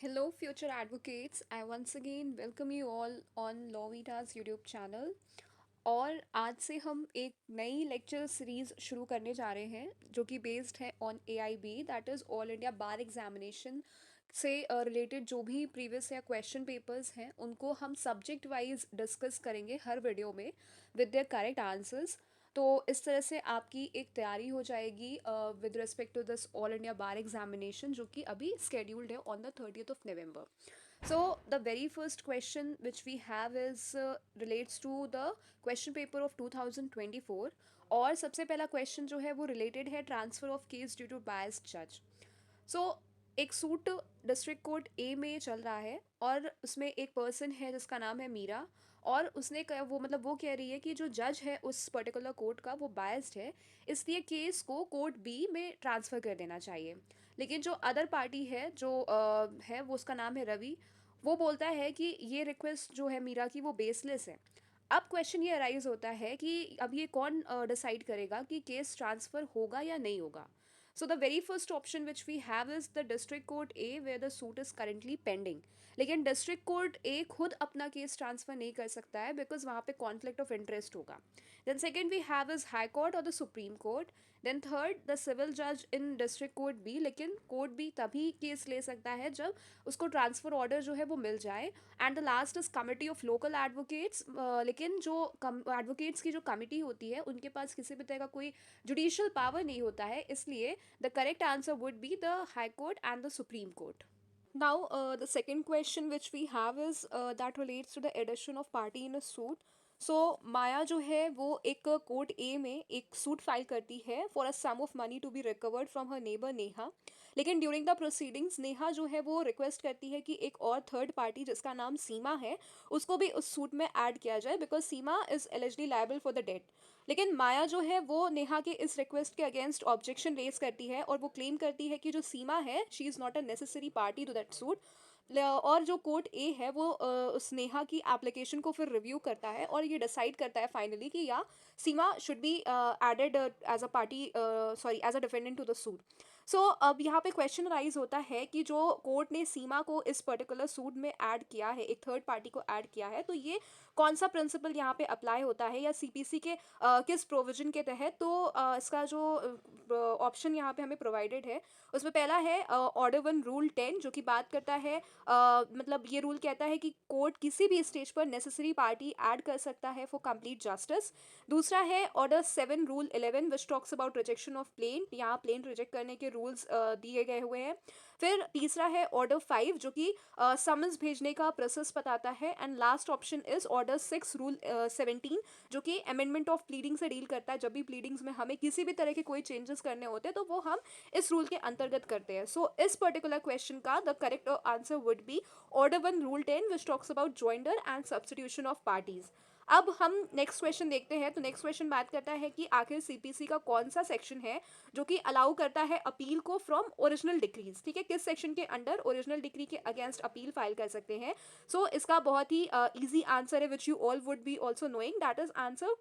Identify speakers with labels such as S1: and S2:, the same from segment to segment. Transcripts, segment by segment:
S1: Hello, future advocates. I once again welcome you all on Lawvitas YouTube channel. और आज से हम एक नई लेक्चर सीरीज शुरू करने जा रहे हैं जो कि बेस्ड है on AIB, that is all India bar examination से रिलेटेड जो भी प्रीवियस या क्वेश्चन पेपर्स हैं उनको हम सब्जेक्ट वाइज डिस्कस करेंगे हर वीडियो में विद देयर करेक्ट आंसर्स। तो इस तरह से आपकी एक तैयारी हो जाएगी with respect to this all India bar examination जो कि अभी स्केड्यूल्ड है on the 30th of November. So the very first question which we have is relates to the question paper of 2024. और सबसे पहला क्वेश्चन जो है वो रिलेटेड है transfer of case due to biased जज। सो एक सूट डिस्ट्रिक्ट कोर्ट ए में चल रहा है और उसमें एक पर्सन है जिसका नाम है मीरा। और उसने वो कह रही है कि जो जज है उस पर्टिकुलर कोर्ट का वो बायस्ड है, इसलिए केस को कोर्ट बी में ट्रांसफ़र कर देना चाहिए। लेकिन जो अदर पार्टी है जो है वो उसका नाम है रवि। वो बोलता है कि ये रिक्वेस्ट जो है मीरा की वो बेसलेस है। अब क्वेश्चन ये अराइज होता है कि अब ये कौन डिसाइड करेगा कि केस ट्रांसफ़र होगा या नहीं होगा। So the very first option which we have is the district court A where the suit is currently pending. लेकिन डिस्ट्रिक्ट कोर्ट ए खुद अपना केस ट्रांसफ़र नहीं कर सकता है बिकॉज वहाँ पे कॉन्फ्लिक्ट ऑफ इंटरेस्ट होगा। Then second we have is high court और the supreme court. Then third the civil जज इन डिस्ट्रिक्ट कोर्ट बी, लेकिन कोर्ट बी तभी केस ले सकता है जब उसको ट्रांसफ़र ऑर्डर जो है वो मिल जाए। And the last is committee of local advocates. लेकिन जो एडवोकेट्स की जो कमिटी होती है उनके पास किसी भी तरह का कोई जुडिशियल पावर नहीं होता है, इसलिए the correct answer would be the high court and the supreme court. Now, the second question which we have is that relates to the addition of party in a suit. सो माया जो है वो एक court ए में एक suit file करती है for a sum of money to be recovered from her neighbour Neha. लेकिन during the proceedings Neha जो है वो रिक्वेस्ट करती है कि एक और थर्ड पार्टी जिसका नाम सीमा है उसको भी उस सूट में ऐड किया जाए because Seema is eligibly liable for the debt. लेकिन माया जो है वो नेहा के इस रिक्वेस्ट के अगेंस्ट ऑब्जेक्शन रेज करती है और वो क्लेम करती है कि जो सीमा है she is not a necessary party to that suit. और जो कोर्ट ए है वो उस नेहा की एप्लीकेशन को फिर रिव्यू करता है और ये डिसाइड करता है फाइनली कि या Seema should be added as a party, sorry as a defendant to the suit. So अब यहाँ पे क्वेश्चन राइज होता है कि जो कोर्ट ने सीमा को इस पर्टिकुलर सूट में ऐड किया है, एक थर्ड पार्टी को ऐड किया है, तो ये कौन सा प्रिंसिपल यहाँ पे अप्लाई होता है या सीपीसी के किस प्रोविजन के तहत। तो इसका जो ऑप्शन यहाँ पे हमें प्रोवाइडेड है उसमें पहला है ऑर्डर 1 रूल 10 जो कि बात करता है मतलब ये रूल कहता है कि कोर्ट किसी भी स्टेज पर नेसेसरी पार्टी ऐड कर सकता है फॉर कंप्लीट जस्टिस। दूसरा है order 7 rule 11 which talks about rejection of plaint, यहाँ प्लेन रिजेक्ट करने के रूल्स दिए गए हुए हैं। फिर तीसरा है ऑर्डर 5 जो कि समन्स भेजने का प्रोसेस बताता है। And last option is order 6 rule 17 जो कि अमेंडमेंट ऑफ प्लीडिंग से डील करता है। जब भी प्लीडिंग्स में हमें किसी भी तरह के कोई चेंजेस करने होते हैं तो वो हम इस रूल के अंतर्गत करते हैं। सो इस पर्टिकुलर क्वेश्चन का the correct answer would be order 1 rule 10 which talks about joinder and substitution of parties. अब हम नेक्स्ट क्वेश्चन देखते हैं। तो नेक्स्ट क्वेश्चन बात करता है कि आखिर सीपीसी का कौन सा सेक्शन है जो कि अलाउ करता है अपील को फ्रॉम ओरिजिनल डिक्रीज। ठीक है, किस सेक्शन के अंडर ओरिजिनल डिक्री के अगेंस्ट अपील फाइल कर सकते हैं। सो इसका बहुत ही इजी आंसर है which you all would be also knowing, that is answer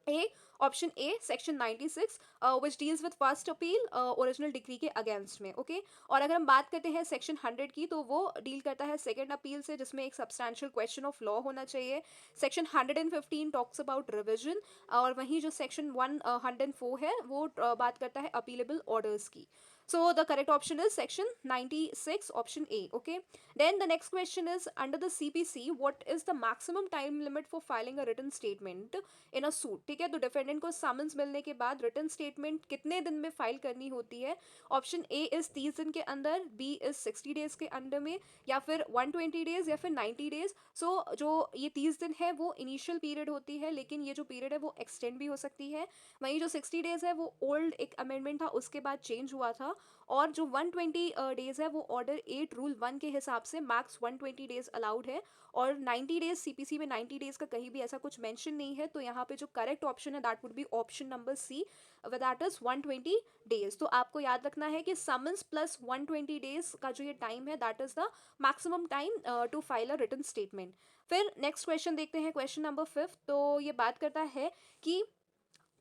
S1: A, option A section 96 which deals with first appeal original degree के अगेंस्ट में। ओके, और अगर हम बात करते हैं सेक्शन 100 की तो वो डील करता है सेकंड अपील से जिसमें एक सब्सटैंशियल क्वेश्चन ऑफ लॉ होना चाहिए। सेक्शन 115 टॉक्स अबाउट रिविजन, और वहीं जो सेक्शन 104 है वो बात करता है अपीलेबल ऑर्डर्स की। So the correct option is section 96 option A. Okay, then the next question is under the CPC what is the maximum time limit for filing a written statement in a suit. ठीक है, तो defendant को summons मिलने के बाद written statement कितने दिन में फाइल करनी होती है। ऑप्शन ए इज 30 दिन के अंदर, बी इज 60 डेज के अंडर में, या फिर 120 डेज या फिर 90 डेज। सो जो ये 30 दिन है वो इनिशियल पीरियड होती है, लेकिन ये जो पीरियड है वो एक्सटेंड भी हो सकती है। वहीं जो 60 डेज है वो ओल्ड एक अमेंडमेंट था उसके बाद चेंज हुआ था। और जो 120 डेज है वो ऑर्डर 8 रूल 1 के हिसाब से मैक्स 120 डेज अलाउड है। और 90 डेज सीपीसी में 90 डेज का कहीं भी ऐसा कुछ मेंशन नहीं है। तो यहाँ पे जो करेक्ट ऑप्शन है that would be option number C, that is 120 days. तो आपको याद रखना है कि समन्स प्लस 120 डेज का जो ये टाइम है that is the maximum time to file a written statement. फिर नेक्स्ट क्वेश्चन देखते हैं, क्वेश्चन नंबर 5। तो ये बात करता है कि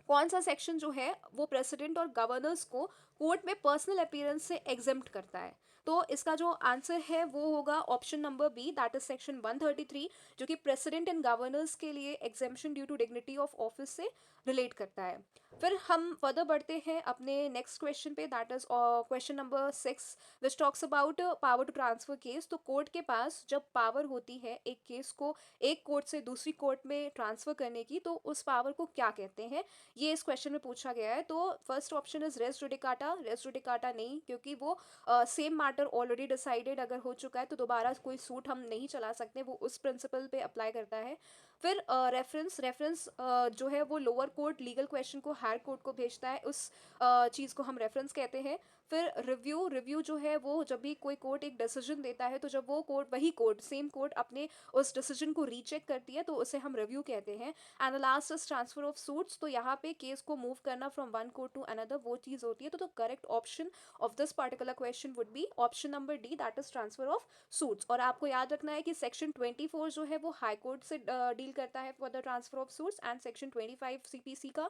S1: कौन सा सेक्शन जो है वो प्रेसिडेंट और गवर्नर्स को कोर्ट में पर्सनल अपीयरेंस से एग्जेम्प्ट करता है। तो इसका जो आंसर है वो होगा option number B, that is section 133, जो कि प्रेसिडेंट एंड गवर्नर्स के लिए exemption due to dignity of office से रिलेट करता है। फिर हम फर्दर बढ़ते हैं अपने नेक्स्ट क्वेश्चन पे, that is question number 6 which talks about power to transfer case. तो कोर्ट के पास जब पावर होती है एक केस को एक कोर्ट से दूसरी कोर्ट में ट्रांसफर करने की, तो उस पावर को क्या कहते हैं, ये इस क्वेश्चन में पूछा गया है। तो first option is res judicata. Res judicata नहीं, क्योंकि वो सेम मैटर ऑलरेडी डिसाइडेड अगर हो चुका है तो दोबारा कोई सूट हम नहीं चला सकते, वो उस प्रिंसिपल पे अप्लाई करता है। फिर रेफरेंस, रेफरेंस जो है वो लोअर कोर्ट लीगल क्वेश्चन को हायर कोर्ट को भेजता है, उस चीज़ को हम रेफरेंस कहते हैं। फिर रिव्यू, रिव्यू जो है वो जब भी कोई कोर्ट एक डिसीजन देता है, तो जब वो कोर्ट, वही कोर्ट, सेम कोर्ट अपने उस डिसीजन को रीचेक करती है, तो उसे हम रिव्यू कहते हैं। And the last is transfer of suits. तो यहाँ पे केस को मूव करना from one court to another, वो चीज़ होती है। तो correct option of this particular question would be option number D, that is transfer of suits. और आपको याद रखना है कि सेक्शन 24 जो है वो हाई कोर्ट से डील करता है for the transfer of suits, and section 25 CPC का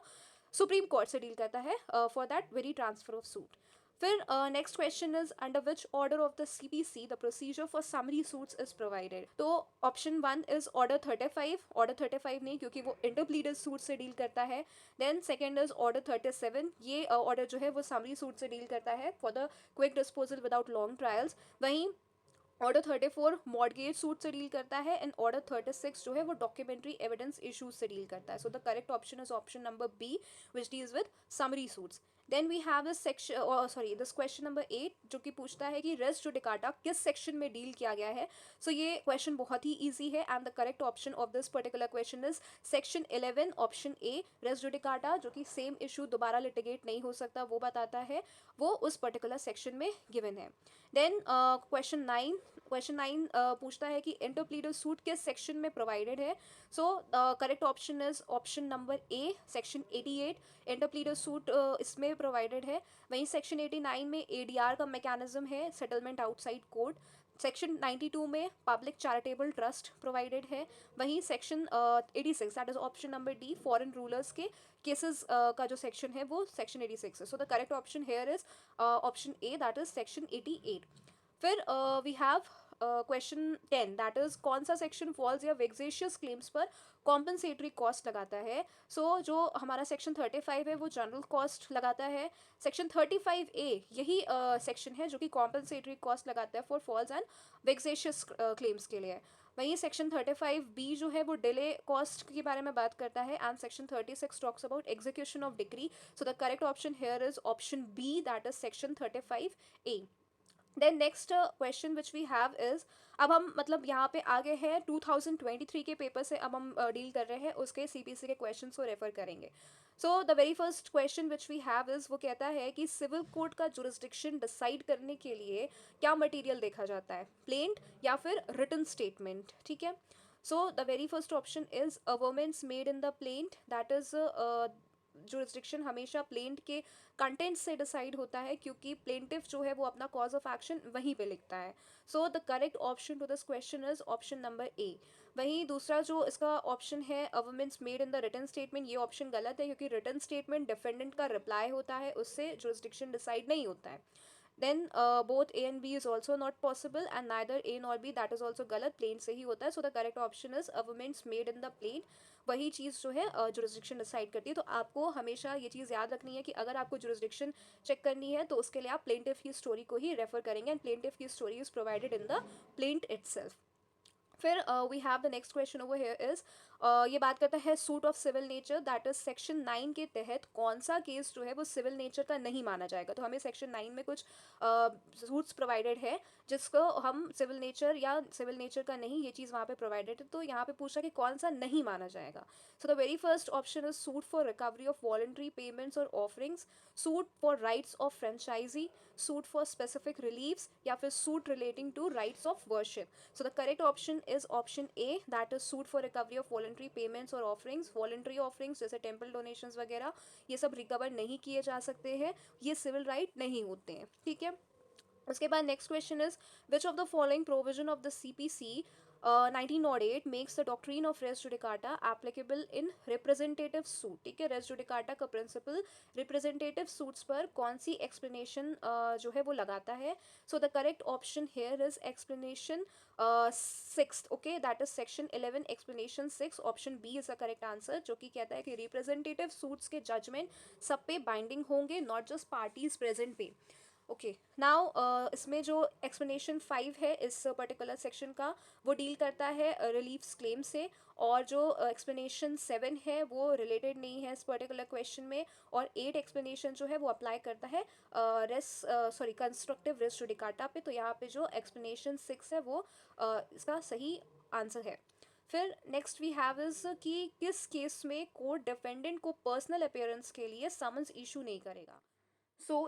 S1: सुप्रीम कोर्ट से डील करता है for that very transfer of suit. फिर next question is under which order of the CPC the procedure for summary suits is provided. तो option 1 is order 35। Order 35 नहीं, क्योंकि वो इंटरप्लीडर suit से डील करता है। देन सेकंड इज ऑर्डर 37, ये order जो है वो समरी सूट से डील करता है for the quick disposal without long trials. वहीं ऑर्डर 34 मॉडगेज सूट से डील करता है, एंड ऑर्डर 36 जो है वो डॉक्यूमेंट्री एविडेंस इशूज से डील करता है। So the correct option is option number B, which deals with summary suits. Then we have this section, sorry this question number 8, जो कि पूछता है कि रेस जुडिकाटा किस सेक्शन में डील किया गया है। सो ये क्वेश्चन बहुत ही ईजी है, and the correct option of this particular question is section 11 option A, res judicata, जो कि सेम इशू दोबारा लिटिगेट नहीं हो सकता वो बताता है, वो उस पर्टिकुलर सेक्शन में गिवन है। देन क्वेश्चन 9 पूछता है कि इंटरप्लीडर सूट किस सेक्शन में प्रोवाइडेड है। So correct option is option number A, section 88, interpleader suit इसमें प्रोवाइडेड है। वहीं सेक्शन 89 में एडीआर का मैकेनिज्म है, सेटलमेंट आउटसाइड कोर्ट। सेक्शन 92 में पब्लिक चैरिटेबल ट्रस्ट प्रोवाइडेड है। वहीं section 86, that is option number D, foreign rulers के केसेस का जो सेक्शन है वो सेक्शन 86 है। So the correct option here is option A, that is section 88। फिर we have question 10, that is कौन सा सेक्शन फॉल्स या वेक्सेशियस क्लेम्स पर कॉम्पनसेटरी कॉस्ट लगाता है। सो जो हमारा सेक्शन 35 है वो जनरल कॉस्ट लगाता है। सेक्शन 35A यही सेक्शन है जो कि कॉम्पनसेटरी कॉस्ट लगाता है फॉर फॉल्स एंड वेक्सेशियस क्लेम्स के लिए। वहीं सेक्शन 35B जो है वो डिले कॉस्ट के बारे में बात करता है, and section 36 talks about execution of decree. So the correct option here is option B, that is section 35A। Then next question which we have is, अब हम मतलब यहाँ पे आगे हैं 2023 के पेपर से अब हम डील कर रहे हैं, उसके सीपीसी के क्वेश्चन को रेफर करेंगे। So the very first question which we have is, वो कहता है कि सिविल कोर्ट का जुरिस्डिक्शन डिसाइड करने के लिए क्या मटेरियल देखा जाता है, प्लेंट या फिर रिटन स्टेटमेंट। ठीक है, so the very first option is averments made in the plaint, that is jurisdiction हमेशा प्लेंट के कंटेंट से डिसाइड होता है, क्योंकि प्लेंटिफ जो है वो अपना कॉज ऑफ एक्शन वहीं पे लिखता है। So the correct option to this question is option number A. वहीं दूसरा जो इसका ऑप्शन है averments made in the written statement, ये ऑप्शन गलत है, क्योंकि रिटन स्टेटमेंट डिफेंडेंट का रिप्लाई होता है, उससे जुरिस्डिक्शन डिसाइड नहीं होता है। then both A and B is also not possible, and neither A nor B, that is also गलत, plain से ही होता है। so the correct option is averments made in the plain, वही चीज़ जो है जुरिस्डिक्शन डिसाइड करती है। तो आपको हमेशा ये चीज़ याद रखनी है कि अगर आपको जुरिस्डिक्शन चेक करनी है तो उसके लिए आप प्लेंटिफ की स्टोरी को ही रेफर करेंगे, एंड प्लेंटिफ की story is provided in the plaint itself. फिर we have the next question over here is, ये बात करता है suit of civil nature, that is section 9 के तहत कौन सा केस जो है वो सिविल नेचर का नहीं माना जाएगा। तो हमें सेक्शन 9 में कुछ सूट्स प्रोवाइडेड है जिसको हम सिविल नेचर या सिविल नेचर का नहीं, ये चीज़ वहाँ पे प्रोवाइडेड है। तो यहाँ पे पूछा कि कौन सा नहीं माना जाएगा। So the very first option is suit for recovery of voluntary payments और offerings, suit for rights of franchise, suit for specific reliefs, या फिर suit relating to rights of worship. So the correct option is option A, that is suit for recovery of voluntary payments और offerings. Voluntary offerings जैसे temple donations वगैरह ये सब recover नहीं किए जा सकते हैं, ये सिविल राइट नहीं होते हैं। ठीक है, उसके बाद next question is which of the following provision of the CPC 1908 makes the doctrine of res judicata applicable in representative suit. ठीक है, रेस जुडिकाटा का प्रिंसिपल रिप्रेजेंटेटिव सूट्स पर कौन सी एक्सप्लेनेशन जो है वो लगाता है. So the correct option here is explanation six. Okay, that is section 11 explanation 6. Option B is the correct answer, जो कि कहता है कि रिप्रेजेंटेटिव सूट्स के जजमेंट सब पे बाइंडिंग होंगे, नॉट जस्ट पार्टीज प्रेजेंट पे. ओके, नाउ इसमें जो एक्सप्लेनेशन 5 है इस पर्टिकुलर सेक्शन का, वो डील करता है रिलीफ्स क्लेम से, और जो एक्सप्लेनेशन 7 है वो रिलेटेड नहीं है इस पर्टिकुलर क्वेश्चन में, और 8 एक्सप्लेनेशन जो है वो अप्लाई करता है कंस्ट्रक्टिव रेस जुडिकाटा पे. तो यहाँ पे जो एक्सप्लेनेशन 6 है वो इसका सही आंसर है. फिर नेक्स्ट वी हैव इज कि किस केस में कोर्ट डिफेंडेंट को पर्सनल अपीयरेंस के लिए समन्स इशू नहीं करेगा.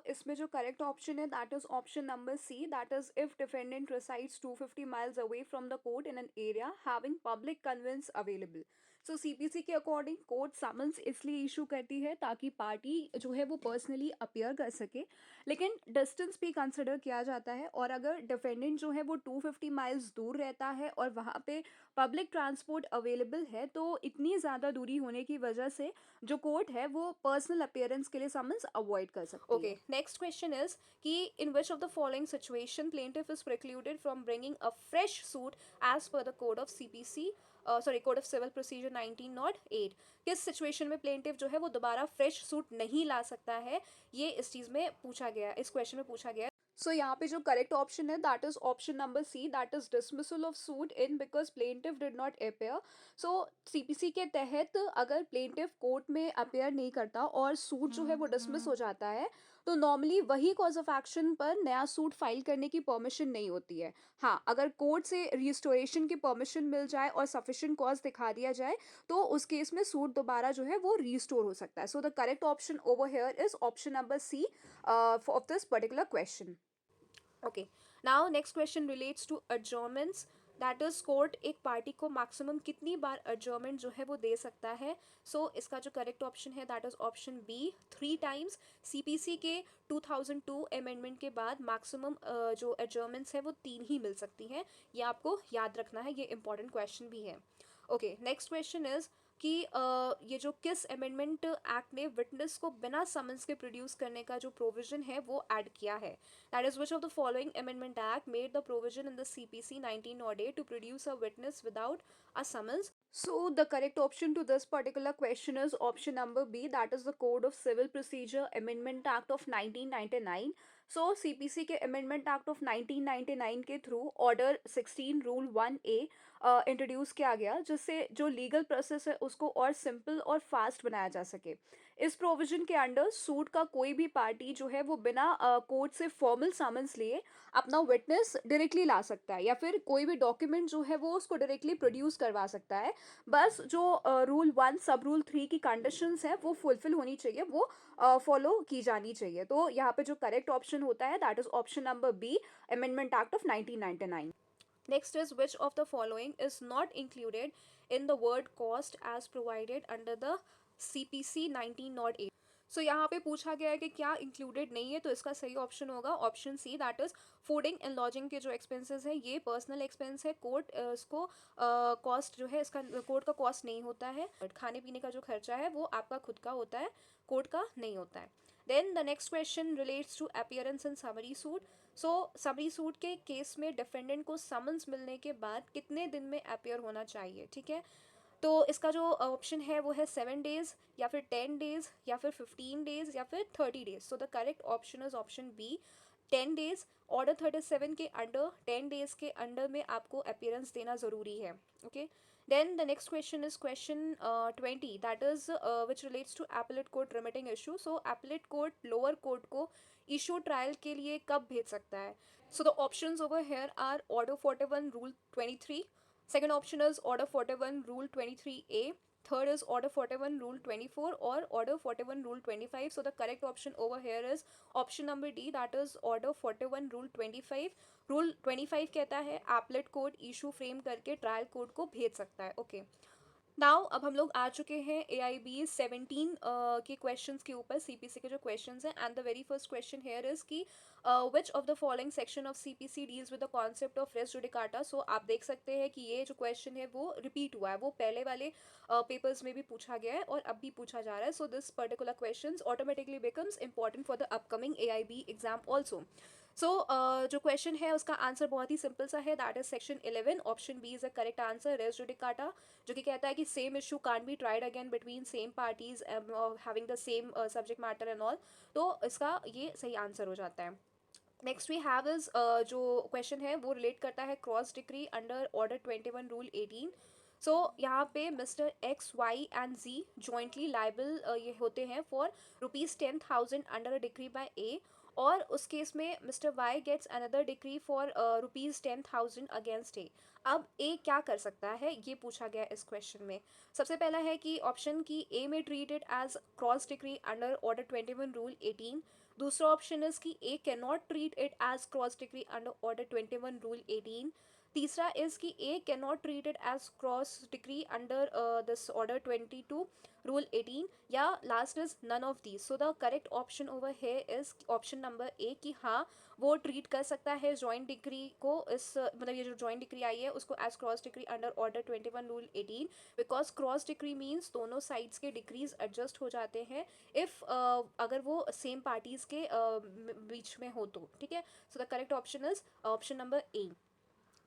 S1: इसमें जो करेक्ट ऑप्शन है that is option number C, that is if defendant resides 250 miles away from the court in an area having public conveyance available. CPC के according court summons इसलिए issue करती है ताकि पार्टी जो है वो पर्सनली अपियर कर सके, लेकिन डिस्टेंस भी कंसिडर किया जाता है, और अगर डिफेंडेंट जो है वो 250 माइल्स दूर रहता है और वहाँ पे पब्लिक ट्रांसपोर्ट अवेलेबल है, तो इतनी ज़्यादा दूरी होने की वजह से जो कोर्ट है वो पर्सनल अपीयरेंस के लिए समन्स अवॉइड कर सकती है. ओके, नेक्स्ट क्वेश्चन इज कि in which of the following situation plaintiff is precluded from bringing a fresh suit as per the code of CPC code of civil procedure 1908. किस situation में plaintiff जो है वो दोबारा फ्रेश सूट नहीं ला सकता है, ये इस चीज़ में पूछा गया, इस क्वेश्चन में पूछा गया. यहाँ पे जो करेक्ट ऑप्शन है that is option number C, that is dismissal of suit in because plaintiff did not appear. CPC के तहत अगर प्लेंटिफ कोर्ट में अपेयर नहीं करता और सूट जो है वो डिसमिस हो जाता है, तो नॉर्मली वही कॉज ऑफ एक्शन पर नया सूट फाइल करने की परमिशन नहीं होती है. हाँ, अगर कोर्ट से रिस्टोरेशन की परमिशन मिल जाए और सफिशिएंट कॉज दिखा दिया जाए, तो उस केस में सूट दोबारा जो है वो रीस्टोर हो सकता है. The correct option over here is option number C of this particular question. Okay, now next question relates to adjournments. That is court एक पार्टी को मैक्सिमम कितनी बार adjournment जो है वो दे सकता है. इसका जो करेक्ट ऑप्शन है that is option B, 3 times. CPC के 2002 अमेंडमेंट के बाद मैक्सिमम जो adjournments है वो 3 ही मिल सकती हैं. ये आपको याद रखना है, ये इंपॉर्टेंट क्वेश्चन भी है. ओके, नेक्स्ट क्वेश्चन इज कि ये जो किस अमेंडमेंट एक्ट ने विटनेस को बिना समन्स के प्रोड्यूस करने का जो प्रोविजन है वो ऐड किया है. That is which of the following amendment act made the provision in the CPC 1908 to produce a witness without a summons. The correct option to this particular question is option number B, that is the Code of Civil Procedure Amendment Act of 1999. CPC के Amendment Act of 1999 के through order 16 rule 1A introduce किया गया, जिससे जो legal process है उसको और simple और फास्ट बनाया जा सके. इस प्रोविजन के अंडर सूट का कोई भी पार्टी जो है वो बिना कोर्ट से फॉर्मल समन्स लिए अपना विटनेस डायरेक्टली ला सकता है, या फिर कोई भी डॉक्यूमेंट जो है वो उसको डायरेक्टली प्रोड्यूस करवा सकता है. बस जो रूल 1 सब रूल 3 की कंडीशंस है वो फुलफिल होनी चाहिए, वो फॉलो की जानी चाहिए. तो यहाँ पे जो करेक्ट ऑप्शन होता है that is option number B, amendment act of 1999. Next is which of the following is not included in the word cost as provided under the CPC 1908. यहाँ पे पूछा गया है कि क्या इंक्लूडेड नहीं है, तो इसका सही ऑप्शन होगा option C, that is fooding and lodging के जो एक्सपेंसेस है ये पर्सनल एक्सपेंस है. कोर्ट इसको कॉस्ट जो है इसका कोर्ट का कॉस्ट नहीं होता है. खाने पीने का जो खर्चा है वो आपका खुद का होता है, कोर्ट का नहीं होता है. Then the next question relates to appearance in summary suit. Summary suit के केस में डिफेंडेंट को समन्स मिलने के बाद कितने दिन में अपीयर होना चाहिए. ठीक है, तो इसका जो ऑप्शन है वो है 7 days, या फिर 10 days, या फिर 15 days, या फिर 30 days. The correct option is option B, 10 days. Order 37 के अंडर 10 days के अंडर में आपको अपीयरेंस देना ज़रूरी है. Okay, then the next question is question 20, that is which relates to appellate court remitting issue. Appellate court lower court को issue trial के लिए कब भेज सकता है. The options over here are order 41 rule 23. Second option is order 41 rule 23A. Third is order 41 rule 24 or order 41 rule 25. The correct option over here is option number D, that is order 41 rule 25. Rule 25 कहता है appellate court issue frame करके trial court को भेज सकता है. Okay. Now अब हम लोग आ चुके हैं ए आई बी 17 के क्वेश्चंस के ऊपर, सीपीसी के जो क्वेश्चंस हैं। And the very first question here is कि which of the following section of CPC deals with the concept of res judicata. So आप देख सकते हैं कि ये जो क्वेश्चन है वो रिपीट हुआ है, वो पहले वाले पेपर्स में भी पूछा गया है और अब भी पूछा जा रहा है। So this particular question automatically becomes important for the upcoming A I B exam also. So जो क्वेश्चन है उसका आंसर बहुत ही सिंपल सा है, that is section 11 option B is a correct answer, res judicata, जो कि कहता है कि same issue can't be tried again between same parties having the same subject matter and all. तो इसका ये सही आंसर हो जाता है। नेक्स्ट वी हैव इज जो क्वेश्चन है वो रिलेट करता है cross decree under order 21 rule 18। So यहाँ पे mister X Y and ji jointly liable ये होते हैं for ₹10,000 under a decree by A, और उस केस में mister Y gets another decree for ₹10,000 against A. अब ए क्या कर सकता है, ये पूछा गया इस क्वेश्चन में। सबसे पहला है कि ऑप्शन की ए में treated as cross decree under order 21 rule 18। दूसरा ऑप्शन इज कि A cannot treat it as cross decree under order 21 rule 18। तीसरा इज कि A cannot treat it as cross decree under this order 22 rule 18, या last is none of these. So the correct option over here is option number A, कि हाँ वो treat कर सकता है joint degree को, इस मतलब ये जो जॉइंट डिग्री आई है उसको as cross decree under order 21 rule 18, because cross decree means दोनों साइड्स के डिग्रीज एडजस्ट हो जाते हैं इफ अगर वो सेम पार्टीज के बीच में हो तो, ठीक है। So the correct option is option number A.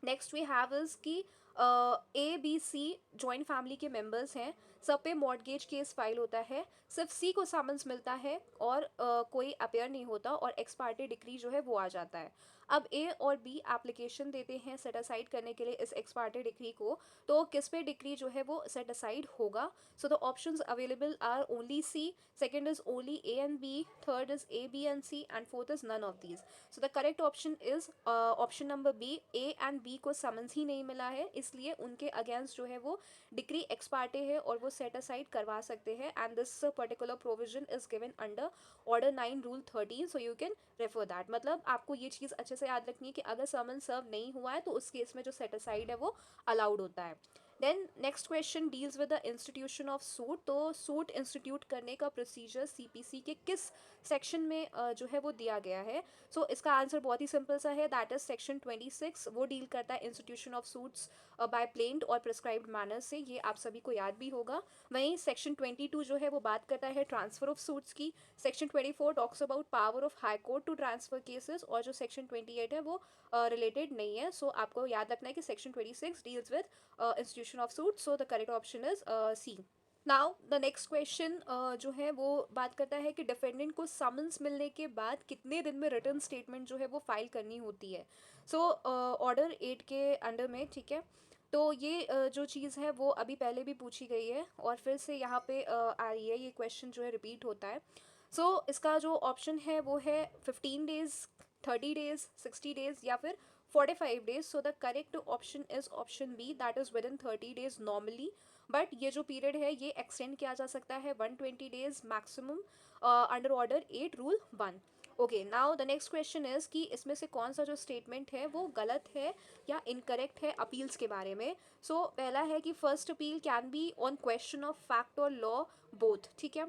S1: Next we have is कि A B C joint family के मेंबर्स हैं, सब पे मॉर्टगेज केस फाइल होता है, सिर्फ सी को समन्स मिलता है और कोई अपेयर नहीं होता और एक्स पार्टी डिक्री जो है वो आ जाता है। अब ए और बी एप्लीकेशन देते हैं सेट असाइड करने के लिए इस एक्स पार्टी डिक्री को, तो किस पे डिक्री जो है वो सेट असाइड होगा। So the options available are only C, second is only A and B, third is A B and C, and fourth is none of these. So the correct option is option number B, A and B को summons ही नहीं मिला है, इसलिए उनके against जो है वो डिक्री एक्स पार्टे है और वो सेट असाइड करवा सकते हैं। And this particular provision is given under order 9 rule 13, so you can refer that. मतलब आपको ये चीज़ अच्छे से याद रखनी है कि अगर समन सर्व नहीं हुआ है तो उस केस में जो सेट असाइड है वो अलाउड होता है। Then next question deals with the institution of suit. तो सूट इंस्टीट्यूट करने का प्रोसीजर सीपीसी के किस सेक्शन में जो है वो दिया गया है। सो इसका आंसर बहुत ही सिंपल सा है, दैट इज सेक्शन 26। वो डील करता है इंस्टीट्यूशन ऑफ सूट्स बाय प्लेन्ड और प्रिस्क्राइब्ड मैनर से, ये आप सभी को याद भी होगा। वहीं सेक्शन 22 जो है वो बात करता है ट्रांसफर ऑफ सूट्स की। Section 24 talks about power of high court to transfer cases, और जो सेक्शन 28 है वो रिलेटेड नहीं है। सो आपको याद रखना है कि section 26 deals with institution of suit, so the correct option is C. Now the next question जो है वो बात करता है कि डिफेंडेंट को समन्स मिलने के बाद कितने दिन में रिटर्न स्टेटमेंट जो है वो फाइल करनी होती है। सो ऑर्डर 8 के अंडर में, ठीक है। तो ये जो चीज़ है वो अभी पहले भी पूछी गई है और फिर से यहाँ पे आ रही है, ये क्वेश्चन जो है रिपीट होता है। सो इसका जो ऑप्शन है वो है 15 डेज, 30 डेज, 60 डेज, या फिर 45 days. So the correct option is option B, that is within 30 days normally, but ये जो पीरियड है ये एक्सटेंड किया जा सकता है 120 days maximum under order 8 rule 1। Okay, now the next question is कि इसमें से कौन सा जो स्टेटमेंट है वो गलत है या इनकरेक्ट है अपील्स के बारे में। सो पहला है कि first appeal can be on question of fact और लॉ बोथ, ठीक है,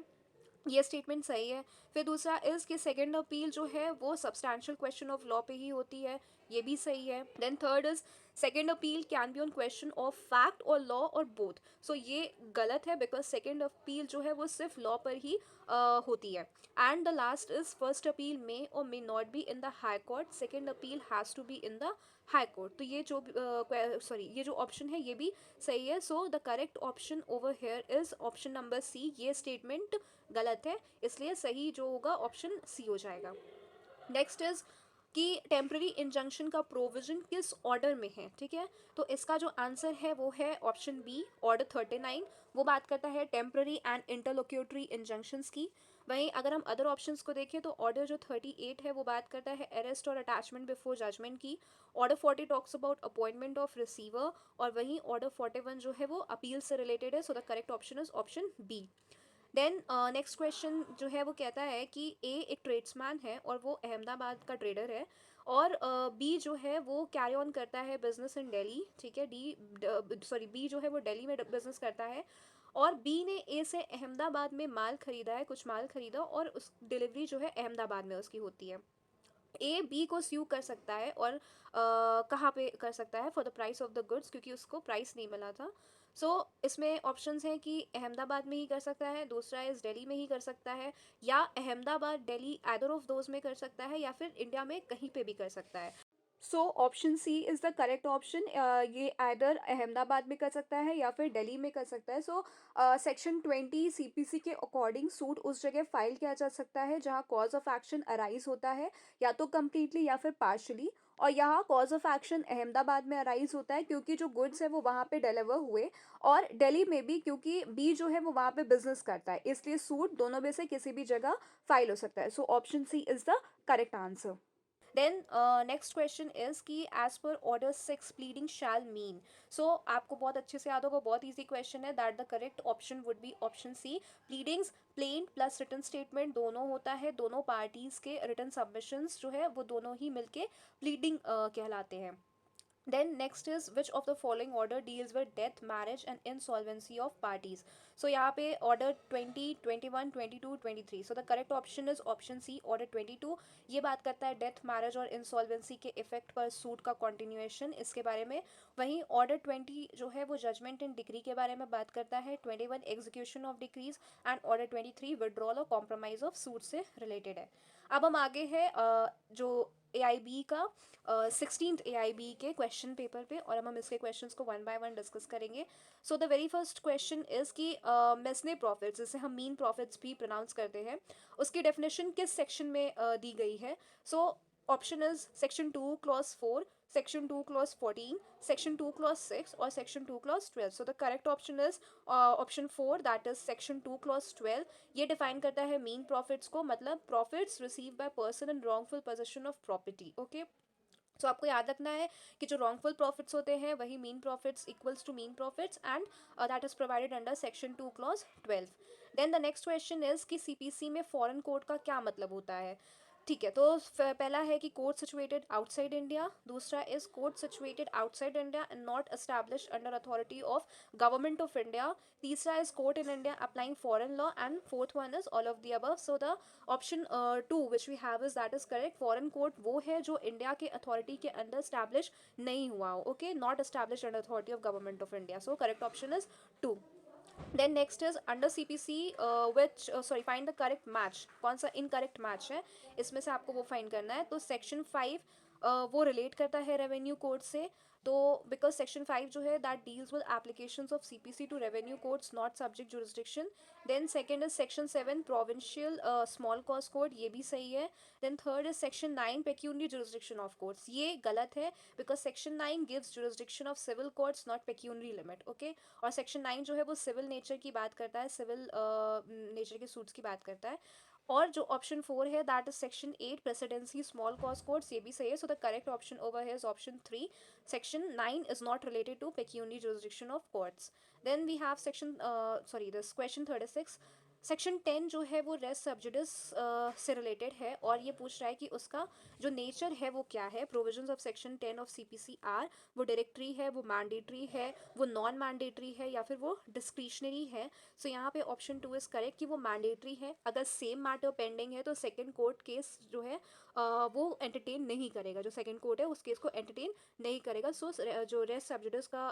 S1: ये स्टेटमेंट सही है। फिर दूसरा इज कि सेकंड अपील जो है वो सब्सटैंशियल क्वेश्चन ऑफ लॉ पे ही होती है, ये भी सही है। Then third is second appeal can be on question of fact और लॉ और बोथ, सो ये गलत है बिकॉज सेकंड अपील जो है वो सिर्फ लॉ पर ही होती है। And the last is first appeal may or may not be in the high court, second appeal has to be in the high court. तो ये जो सॉरी ये जो ऑप्शन है ये भी सही है। So the correct option over here is option number C, ये स्टेटमेंट गलत है, इसलिए सही जो होगा ऑप्शन सी हो जाएगा। नेक्स्ट इज कि टेम्प्रेरी इंजंक्शन का प्रोविजन किस ऑर्डर में है, ठीक है। तो इसका जो आंसर है वो है ऑप्शन बी, ऑर्डर 39। वो बात करता है टेम्प्रेरी एंड इंटरलोक्यूटरी इंजंक्शंस की। वहीं अगर हम अदर ऑप्शंस को देखें तो ऑर्डर जो 38 है वो बात करता है अरेस्ट और अटैचमेंट बिफोर जजमेंट की। Order 40 talks about appointment of receiver, और वहीं ऑर्डर 41 जो है वो अपील से रिलेटेड है। So the correct option is option B. Then next question जो है वो कहता है कि ए एक ट्रेड्समैन है और वो अहमदाबाद का ट्रेडर है, और बी जो है वो कैरी ऑन करता है बिजनेस इन दिल्ली, ठीक है, बी जो है वो दिल्ली में बिजनेस करता है, और बी ने ए से अहमदाबाद में माल खरीदा है, कुछ माल खरीदा, और उस डिलीवरी जो है अहमदाबाद में उसकी होती है। ए बी को स्यू कर सकता है, और कहाँ पे कर सकता है, for the price of the goods, क्योंकि उसको प्राइस नहीं मिला था। सो इसमें ऑप्शंस हैं कि अहमदाबाद में ही कर सकता है, दूसरा इस दिल्ली में ही कर सकता है, या Ahmedabad Delhi either of those में कर सकता है, या फिर इंडिया में कहीं पे भी कर सकता है। So option C is the correct option. ये आइदर अहमदाबाद में कर सकता है या फिर दिल्ली में कर सकता है। सो सेक्शन 20 सीपीसी के अकॉर्डिंग सूट उस जगह फाइल किया जा सकता है जहाँ कॉज ऑफ एक्शन अराइज होता है, या तो कम्प्लीटली या फिर पार्शली, और यहाँ कॉज ऑफ एक्शन अहमदाबाद में अराइज होता है क्योंकि जो गुड्स है वो वहाँ पे डिलीवर हुए, और दिल्ली में भी क्योंकि बी जो है वो वहाँ पे बिजनेस करता है, इसलिए सूट दोनों में से किसी भी जगह फाइल हो सकता है। So option C is the correct answer. Then next question is कि as per order 6 pleading shall mean. So आपको बहुत अच्छे से याद होगा, बहुत इजी क्वेश्चन है, that the correct option would be option C. Pleadings plaint plus written statement दोनों होता है, दोनों पार्टीज के रिटन सबमिशंस जो है वो दोनों ही मिलके प्लीडिंग कहलाते हैं। Then next is which of the following order deals with death, marriage and insolvency of parties. So यहाँ पे order 20, 21, 22, 23. So the correct option is option C, order 22. ये बात करता है death, marriage और insolvency के effect पर suit का continuation, इसके बारे में। वहीं order 20 जो है वो judgment and decree के बारे में बात करता है, 21 execution of decrees and order 23 withdrawal और compromise of suit से related है। अब हम आगे हैं जो AIB का 16th AIB के क्वेश्चन पेपर पे, और अब हम इसके क्वेश्चंस को वन बाय वन डिस्कस करेंगे। So the very first question is कि मेसने प्रॉफिट्स, जिसे हम मीन प्रॉफिट्स भी प्रोनाउंस करते हैं, उसकी डेफिनेशन किस सेक्शन में दी गई है। So option is section 2 clause 4, section 2 clause 14, section 2 clause 6 और section 2 clause 12। So the correct option is option 4, that is section 2 clause 12। ये डिफाइन करता है मीन प्रॉफिट्स को, मतलब profits receive by person in wrongful possession of property. Okay, तो आपको याद रखना है कि जो रॉन्गफुल प्रॉफिट्स होते हैं वही mean profits equals to mean profits, and that is provided under section 2 clause 12। Then the next question is कि सीपीसी में फॉरेन कोर्ट का क्या मतलब होता है। ठीक है, तो पहला है कि कोर्ट सिचुएटेड आउटसाइड इंडिया, दूसरा is court situated outside India and not established under authority of government of India, तीसरा is court in India applying foreign law, and fourth one is all of the above. So the option 2 which we have is that is correct. Foreign court वो है जो India के authority के under establish नहीं हुआ हो, okay, not establish under authority of government of India. So correct option is 2। Then next is under CPC which sorry find the correct match, कौन सा इनकरेक्ट मैच है, इसमें से आपको वो फाइंड करना है। तो सेक्शन 5 वो रिलेट करता है रेवेन्यू कोड से, तो बिकॉज सेक्शन 5 जो है that deals with applications of CPC to revenue codes not subject jurisdiction. Then second is section 7 provincial small cost code, ये भी सही है। Then third is section 9 pecuniary jurisdiction of courts, ये गलत है because section 9 gives jurisdiction of civil courts not pecuniary limit, okay. और section 9 जो है वो सिविल नेचर की बात करता है, सिविल नेचर के सूट्स की बात करता है। और जो ऑप्शन 4 है that is section 8 presidency small cost courts, ये भी सही है। So the correct option over here is option 3, section 9 is not related to pecuniary jurisdiction of courts. Then we have section this question 36, section 10 जो है वो race sub judice से related है, और ये पूछ रहा है कि उसका जो नेचर है वो क्या है। Provisions of section 10 of CPC are, वो डायरेक्टरी है, वो मैंडेटरी है, वो नॉन मैंडेटरी है, या फिर वो डिस्क्रिशनरी है। सो यहाँ पे ऑप्शन 2 इज करेक्ट कि वो मैंडेटरी है। अगर सेम मैटर पेंडिंग है तो सेकंड कोर्ट केस जो है वो एंटरटेन नहीं करेगा, जो सेकंड कोर्ट है उस केस को एंटरटेन नहीं करेगा। सो जो रेस सब्जुडिस का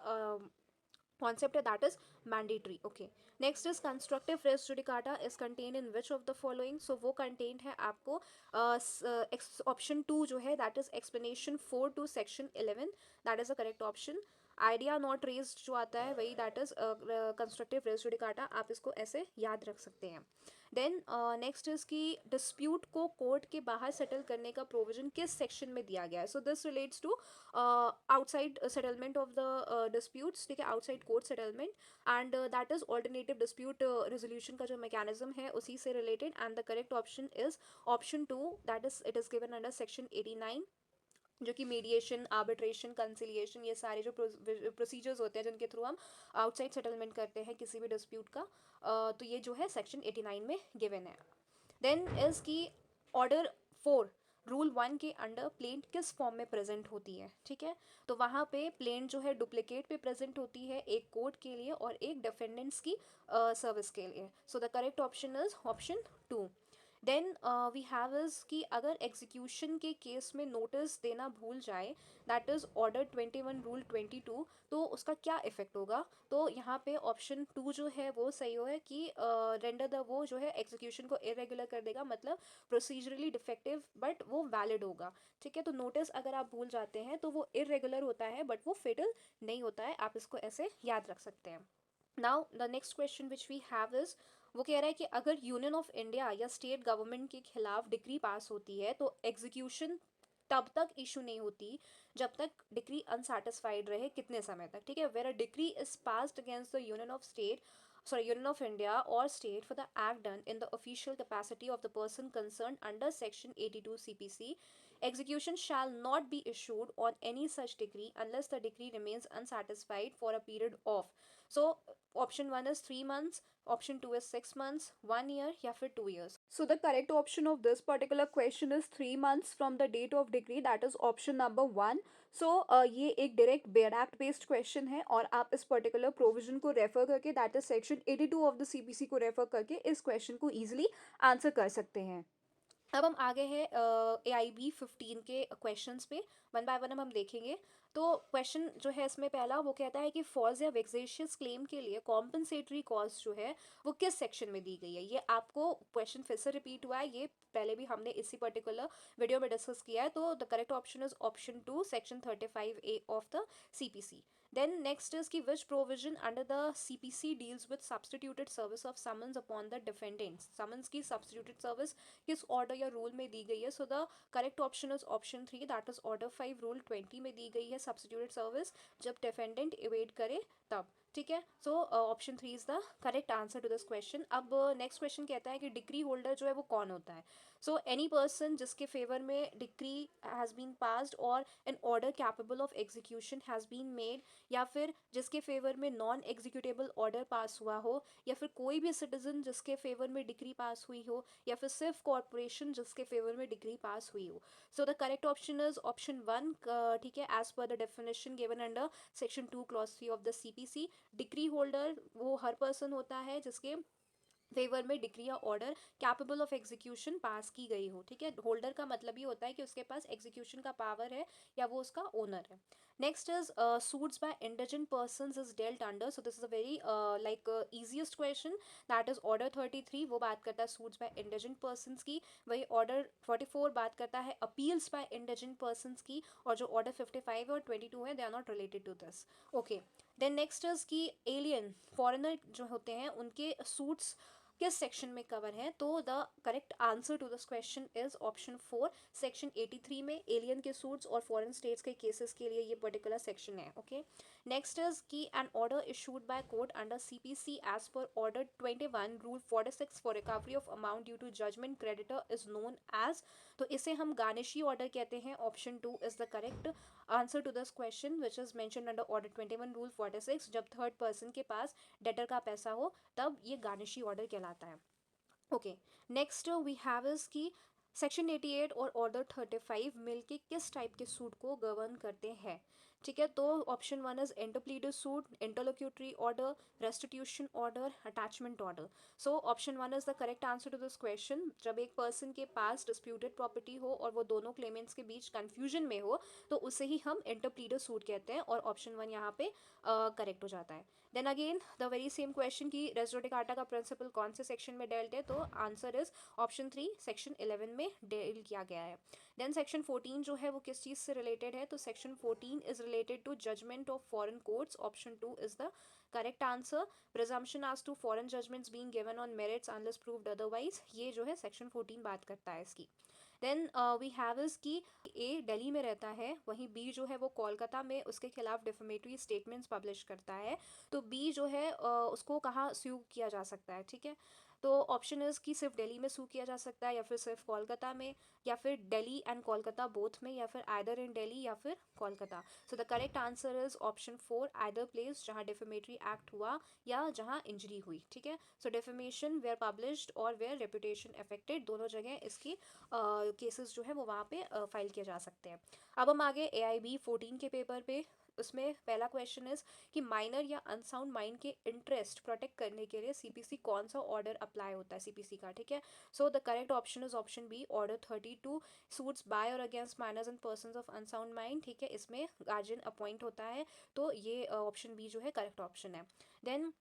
S1: concept that is mandatory, okay। next is constructive res judicata is contained in which of the following। so वो contained है आपको option 2 जो है that is explanation 4 to section 11, that is the correct option। Idea not raised जो आता है वही that is constructive res judicata, आप इसको ऐसे याद रख सकते हैं। देन नेक्स्ट इज कि डिस्प्यूट को कोर्ट के बाहर सेटल करने का प्रोविजन किस सेक्शन में दिया गया है। So this relates to outside settlement of the disputes, ठीक है, outside court settlement, and that is alternative dispute resolution का जो मैकेनिज्म है उसी से related, and the correct option is option 2, that is it is given under section 89, जो कि mediation, arbitration, conciliation, ये सारे जो प्रोसीजर्स होते हैं जिनके थ्रू हम आउटसाइड सेटलमेंट करते हैं किसी भी डिस्प्यूट का, तो ये जो है सेक्शन 89 में गिवन है। देन इज की ऑर्डर 4 रूल 1 के अंडर प्लेंट किस फॉर्म में प्रेजेंट होती है, ठीक है। तो वहाँ पे प्लेंट जो है डुप्लीकेट पे प्रेजेंट होती है, एक कोर्ट के लिए और एक डिफेंडेंट्स की सर्विस के लिए। So the correct option is option 2। Then we have is कि अगर एग्जीक्यूशन के केस में नोटिस देना भूल जाए, दैट इज ऑर्डर 21 रूल 22, तो उसका क्या इफेक्ट होगा। तो यहाँ पे ऑप्शन 2 जो है वो सही है कि रेंडर द वो जो है एग्जीक्यूशन को इरेगुलर कर देगा, मतलब प्रोसीजरली डिफेक्टिव बट वो वैलिड होगा, ठीक है। तो नोटिस अगर आप भूल जाते हैं तो वो इरेगुलर होता है बट वो फेटल नहीं होता है, आप इसको ऐसे याद रख सकते हैं। Now the next question which we have is, वो कह रहा है कि अगर यूनियन ऑफ इंडिया या स्टेट गवर्नमेंट के खिलाफ डिक्री पास होती है तो एग्जीक्यूशन तब तक इशू नहीं होती जब तक डिक्री अनसेटिस्फाइड रहे, कितने समय तक, ठीक है। Where a decree is passed against the union of state, sorry, Union of India or state for the act done in the official capacity of the person concerned under Section 82 CPC, execution shall not be issued on any such decree unless the decree remains unsatisfied for a period of. So option 1 is 3 months, option 2 is 6 months, 1 year या फिर 2 years. So the correct option of this particular question is 3 months from the date of decree, that is option number 1. सो ये एक direct bare act based question है और आप इस particular provision को refer करके, that is section 82 of the CPC को refer करके इस क्वेश्चन को इजीली आंसर कर सकते हैं। अब हम आगे हैं AIB 15 के क्वेश्चंस पे, वन बाय वन हम देखेंगे। तो क्वेश्चन जो है इसमें पहला वो कहता है कि फॉल्स या वेक्सेशियस क्लेम के लिए कॉम्पनसेटरी कॉस्ट जो है वो किस सेक्शन में दी गई है। ये आपको क्वेश्चन फिर से रिपीट हुआ है, ये पहले भी हमने इसी पर्टिकुलर वीडियो में डिस्कस किया है। तो the correct option is option 2, section 35A of the CPC। Then next is कि which provision under the CPC deals with substituted service of summons upon the defendants। summons की substituted service किस order या rule में दी गई है। So the correct option is option 3, that is order 5 rule 20 में दी गई है सब्सटीट्यूटेड सर्विस जब डिफेंडेंट इवेड करे तब, ठीक है। So option 3 is the correct answer to this question. अब नेक्स्ट क्वेश्चन कहता है कि डिक्री होल्डर जो है वो कौन होता है। सो एनी पर्सन जिसके फेवर में डिक्री हैज़ बीन पास्ड और an order capable of execution has been made, या फिर जिसके फेवर में नॉन एग्जीक्यूटेबल ऑर्डर पास हुआ हो, या फिर कोई भी सिटीजन जिसके फेवर में डिक्री पास हुई हो, या फिर सिर्फ कॉर्पोरेशन जिसके फेवर में डिग्री पास हुई हो। So the correct option is option 1, ठीक है, as per the definition given under section 2 clause 3 of the CPC। Decree holder वो हर पर्सन होता है जिसके फेवर में डिक्री या ऑर्डर कैपेबल ऑफ एग्जीक्यूशन पास की गई हो, ठीक है। होल्डर का मतलब ये होता है कि उसके पास एग्जीक्यूशन का पावर है या वो उसका ओनर है। Next is suits by indigent persons is dealt under. So this is a very like easiest question, that is order 33, वो बात करता है सूट्स बाय इंडिजेंट पर्संस की। वही ऑर्डर 44 बात करता है अपील्स बाय इंडिजेंट पर्संस की, और जो ऑर्डर 55 और 22 है they are not related to this, okay. Then next is की एलियन फॉरेनर जो होते हैं उनके सूट्स किस सेक्शन में कवर है। तो the correct answer to this question is option 4, section 83 में एलियन के सूट्स और फॉरेन स्टेट्स के केसेस के लिए ये पर्टिकुलर सेक्शन है, ओके। नेक्स्ट इज की an order issued by court under CPC as per order 21 rule 46 for recovery of amount due to judgment creditor is known as, तो इसे हम गार्निशी ऑर्डर कहते हैं। Option 2 is the correct answer to this question which is mentioned under order 21 rule 46। जब third person के पास debtor का पैसा हो तब ये गार्निशी ऑर्डर कहलाता है, okay. Next we have is की सेक्शन 88 और ऑर्डर 35 मिलके किस टाइप के सूट को गवर्न करते हैं, ठीक है। तो option 1 is interpleader suit, interlocutory order, restitution order, attachment order. So option 1 is the correct answer to this question. जब एक पर्सन के पास डिस्प्यूटेड प्रॉपर्टी हो और वो दोनों क्लेमेंट्स के बीच कंफ्यूजन में हो तो उसे ही हम इंटरप्लीडर सूट कहते हैं, और ऑप्शन 1 यहाँ पे करेक्ट हो जाता है। Then again the very same question की रेस जुडिकाटा का प्रिंसिपल कौन से सेक्शन में डेल्ट है, तो आंसर इज ऑप्शन 3, सेक्शन 11 में डेल किया गया है। देन सेक्शन 14 जो है वो किस चीज़ से रिलेटेड है, तो section 14 is related to judgment of foreign courts. Option 2 is the correct answer. Presumption as to foreign judgments being given on merits unless proved otherwise, ये जो है सेक्शन 14 बात करता है इसकी। देन वी हैव इज की ए दिल्ली में रहता है, वहीं बी जो है वो कोलकाता में उसके खिलाफ डिफेमेटरी स्टेटमेंट्स पब्लिश करता है। तो बी जो है उसको कहाँ स्यू किया जा सकता है, ठीक है। तो ऑप्शन इज कि सिर्फ दिल्ली में सू किया जा सकता है, या फिर सिर्फ कोलकाता में, या फिर दिल्ली एंड कोलकाता बोथ में, या फिर आइदर इन दिल्ली या फिर कोलकाता। सो the correct answer is option 4, either place, जहाँ डिफेमेटरी एक्ट हुआ या जहाँ इंजरी हुई। ठीक है, सो डिफेमेशन वेयर पब्लिश्ड और वेयर रेपुटेशन अफेक्टेड, दोनों जगह इसकी केसेस जो है वो वहाँ पे फाइल किए जा सकते हैं। अब हम आगे AIB 14 के पेपर पे। उसमें पहला क्वेश्चन इज कि माइनर या अनसाउंड माइंड के इंटरेस्ट प्रोटेक्ट करने के लिए CPC कौन सा ऑर्डर अप्लाई होता है CPC का। ठीक है, so the correct option is option B, order 32 suits by और against minors and persons of unsound mind. ठीक है, इसमें गार्जियन अपॉइंट होता है, तो ये ऑप्शन बी जो है करेक्ट ऑप्शन है। Then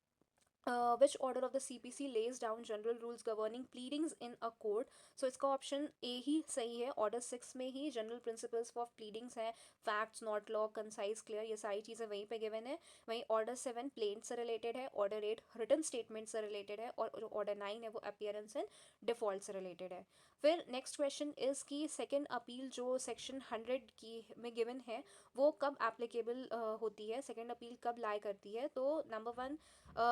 S1: which order of the CPC lays down general rules governing pleadings in a court? So इसका ऑप्शन ए ही सही है। ऑर्डर 6 में ही जनरल प्रिंसिपल्स ऑफ प्लीडिंग्स है, facts not law, concise clear, ये सारी चीज़ें वहीं पे गिवन है। वहीं ऑर्डर 7 प्लेंट से रिलेटेड है, ऑर्डर 8 रिटन स्टेटमेंट से रिलेटेड है, और जो ऑर्डर 9 है वो अपीयरेंस एंड डिफॉल्ट से रिलेटेड है। फिर नेक्स्ट क्वेश्चन इज कि सेकेंड अपील जो सेक्शन 100 की में गिवन है वो कब एप्लीकेबल होती है, सेकेंड अपील कब लाई करती है। तो number 1,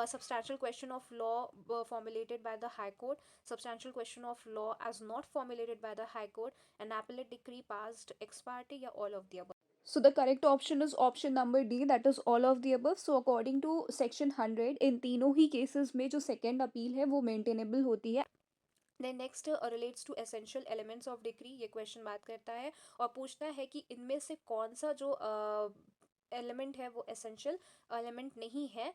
S1: substantial question of law formulated by the High Court, substantial question of law as not formulated by the High Court, an appellate decree passed ex parte, या all of the above. So the correct option is option number D, that is all of the above. So according to section 100, इन तीनों ही cases में जो second appeal है वो maintainable होती है। Then next relates to essential elements of decree, ये question बात करता है और पूछता है कि इनमें से कौन सा जो एलिमेंट है वो एसेंशियल एलिमेंट नहीं है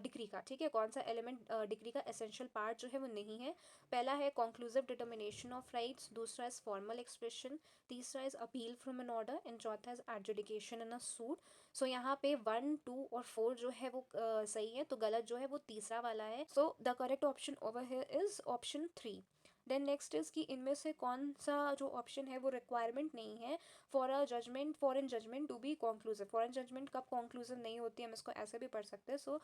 S1: डिक्री का। ठीक है, कौन सा एलिमेंट डिक्री का एसेंशियल पार्ट जो है वो नहीं है। पहला है कॉन्क्लूसिव डिटर्मिनेशन ऑफ राइट्स, दूसरा इज फॉर्मल एक्सप्रेशन, तीसरा is appeal from an order, and चौथा is adjudication in a suit. So यहाँ पे 1, 2 और 4 जो है वो सही है, तो गलत जो है वो तीसरा वाला है। So the correct option over here is option 3। Then next is कि इनमें से कौन सा जो ऑप्शन है वो रिक्वायरमेंट नहीं है for a judgment, foreign judgment to be conclusive. Foreign judgment कब कॉन्क्लूसिव नहीं होती है, हम इसको ऐसे भी पढ़ सकते हैं। सो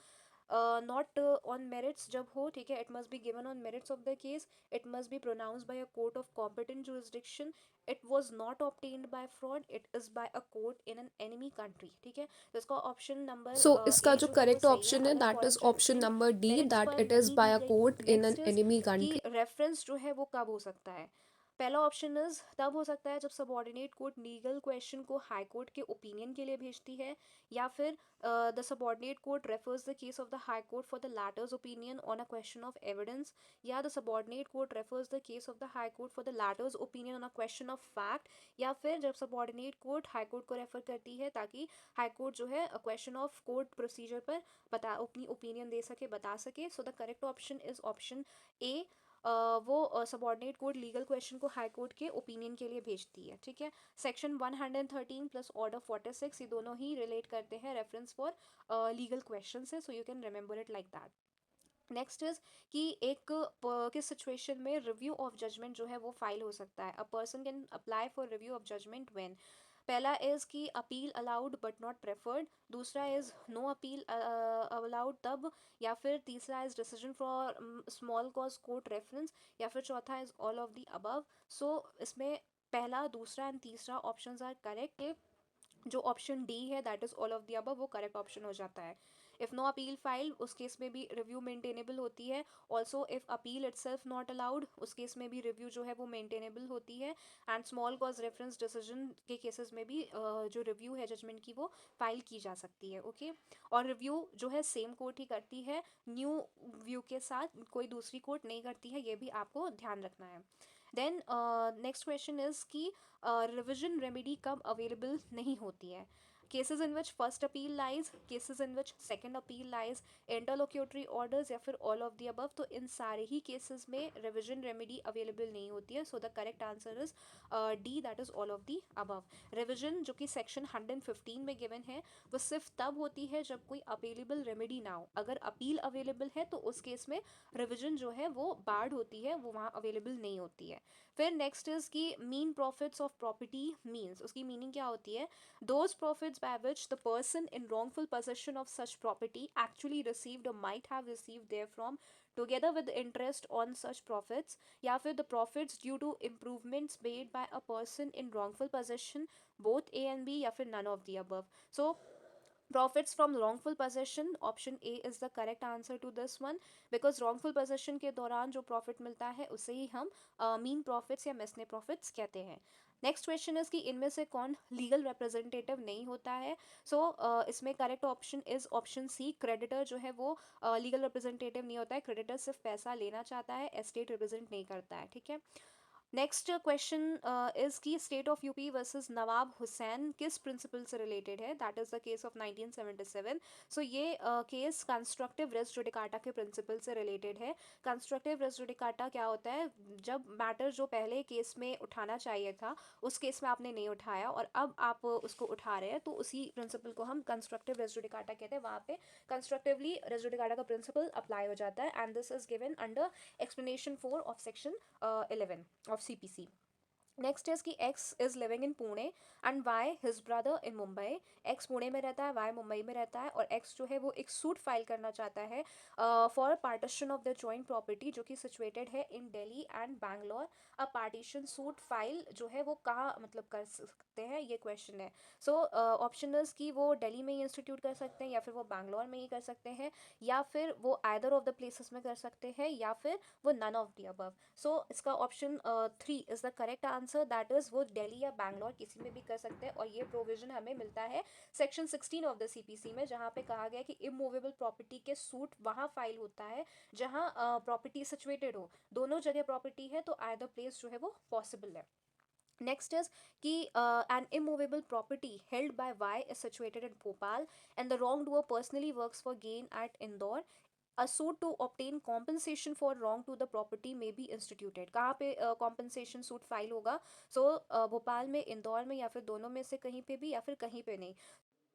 S1: नॉट ऑन मेरिट्स जब हो, ठीक है, it must be given on merits of the case, it must be pronounced by a court of competent jurisdiction, it was not obtained by fraud, it is by a court in an enemy country. ठीक है, तो इसका option number
S2: so इसका
S1: ए
S2: जो
S1: जो है वो
S2: correct
S1: सही है
S2: ऑप्शन है
S1: अगर
S2: that
S1: foreign
S2: is option
S1: judgment
S2: number D,
S1: merits
S2: that
S1: पर
S2: इट इज
S1: नहीं
S2: बाय
S1: दी
S2: अ
S1: गई।
S2: Court in an
S1: next is
S2: enemy
S1: कि
S2: कंट्री।
S1: रेफरेंस जो है वो कब हो सकता है। पहला ऑप्शन इज तब हो सकता है जब सबॉर्डिनेट कोर्ट लीगल क्वेश्चन को हाई कोर्ट के ओपिनियन के लिए भेजती है, या फिर the subordinate court refers the case of the high court for the latter's opinion on a question of evidence, या the subordinate court refers the case of the high court for the latter's opinion on a question of fact, या फिर जब subordinate court high court को refer करती है ताकि high court जो है क्वेश्चन ऑफ कोर्ट प्रोसीजर पर बता अपनी ओपिनियन दे सके, बता सके। सो the correct option is option ए, वो सबॉर्डिनेट कोर्ट लीगल क्वेश्चन को हाई कोर्ट के ओपिनियन के लिए भेजती है। ठीक है, सेक्शन 113 प्लस ऑर्डर 46 ये दोनों ही रिलेट करते हैं रेफरेंस फॉर लीगल क्वेश्चन से, so you can remember it like that. Next is कि एक किस सिचुएशन में रिव्यू ऑफ जजमेंट जो है वो फाइल हो सकता है। A person can apply for review of judgment when, पहला इज कि appeal allowed but not preferred, दूसरा इज नो अपील अलाउड तब, या फिर तीसरा is decision for small cause court reference, या फिर चौथा is all of the above. So इसमें पहला, दूसरा एंड तीसरा ऑप्शन आर करेक्ट। जो ऑप्शन डी है that is all of the above वो करेक्ट ऑप्शन हो जाता है। इफ नो अपील फाइल उस केस में भी रिव्यू मेंटेनेबल होती है। Also if appeal itself not allowed उस केस में भी रिव्यू जो है वो मेंटेनेबल होती है। And small cause reference decision के केसेस में भी जो रिव्यू है जजमेंट की वो फाइल की जा सकती है। ओके, और रिव्यू जो है सेम कोर्ट ही करती है, न्यू व्यू के साथ कोई दूसरी कोर्ट नहीं करती है, ये भी आपको ध्यान रखना है। देन नेक्स्ट क्वेश्चन इज कि रिविजन रेमेडी कब अवेलेबल नहीं होती है। Cases in which first appeal lies, cases in which second appeal lies, interlocutory orders, या फिर ऑल ऑफ द अबव। तो इन सारे ही केसेस में रिविजन रेमेडी अवेलेबल नहीं होती है। So the correct answer is D, that is all of the above. Revision जो कि सेक्शन 115 में गिवन है वो सिर्फ तब होती है जब कोई अवेलेबल रेमेडी ना हो। अगर अपील अवेलेबल है तो उस केस में रिविजन जो है वो बार्ड होती है, वो वहाँ अवेलेबल नहीं होती है। फिर नेक्स्ट इज कि mean profits of property means, उसकी मीनिंग क्या होती है। Those profits by which the person in wrongful possession of such property actually received or might have received therefrom together with the interest on such profits, या फिर the profits due to improvements made by a person in wrongful possession, both A and B, या फिर none of the above. So Profits from wrongful possession, option A is the correct answer to this one, because wrongful possession के दौरान जो profit मिलता है उसे ही हम mean profits या मेसने प्रॉफिट्स कहते हैं। नेक्स्ट क्वेश्चन इज कि इनमें से कौन लीगल रिप्रेजेंटेटिव नहीं होता है। सो इसमें correct option is option C, creditor जो है वो लीगल रिप्रेजेंटेटिव नहीं होता है। क्रेडिटर सिर्फ पैसा लेना चाहता है, एस्टेट रिप्रेजेंट नहीं करता है, ठीक है। नेक्स्ट क्वेश्चन इज की स्टेट ऑफ यूपी वर्सेस नवाब हुसैन किस प्रिंसिपल से रिलेटेड है। That is the case of 1977। सो ये केस कंस्ट्रक्टिव रेस जुडिकाटा के प्रिंसिपल से रिलेटेड है। कंस्ट्रक्टिव रेस जुडिकाटा क्या होता है, जब मैटर जो पहले केस में उठाना चाहिए था उस केस में आपने नहीं उठाया और अब आप उसको उठा रहे हैं, तो उसी प्रिंसिपल को हम कंस्ट्रक्टिव रेस जुडिकाटा कहते हैं। वहाँ पे कंस्ट्रक्टिवली रेस जुडिकाटा का प्रिंसिपल अप्लाई हो जाता है and this is given under explanation 4 of section 11 of CPC. Next is कि X is living in Pune and Y his brother in Mumbai. X Pune में रहता है, वाई मुंबई में रहता है, और एक्स जो है वो एक सूट फाइल करना चाहता है for partition of the joint property जो कि सिचुएटेड है in Delhi and Bangalore. A partition suit file जो है वो कहाँ मतलब कर सकते हैं, ये क्वेश्चन है। सो ऑप्शन इज कि वो दिल्ली में ही इंस्टीट्यूट कर सकते हैं, या फिर वो बैंगलोर में ही कर सकते हैं, या फिर वो आइदर ऑफ द प्लेसेस में कर सकते हैं, या फिर वो नन ऑफ द अबव। सो इसका option 3 is the correct answer, that is वो दिल्ली या बैंगलोर किसी में भी कर सकते हैं। और ये प्रोविजन हमें मिलता है सेक्शन 16 ऑफ द सीपीसी में, जहाँ पे कहा गया कि इमूवेबल प्रॉपर्टी के सूट वहाँ फाइल होता है जहाँ प्रॉपर्टी सिचुएटेड हो। दोनों जगह प्रॉपर्टी है तो आइदर प्लेस जो है वो पॉसिबल है। नेक्स्ट इज कि N immovable property held by Y is situated in Bhopal and the wrongdoer personally works for gain at Indore. A suit to obtain compensation for wrong to the property may be instituted. कहाँ पे compensation suit file होगा? सो भोपाल में, इंदौर में, या फिर दोनों में से कहीं पे भी, या फिर कहीं पे नहीं।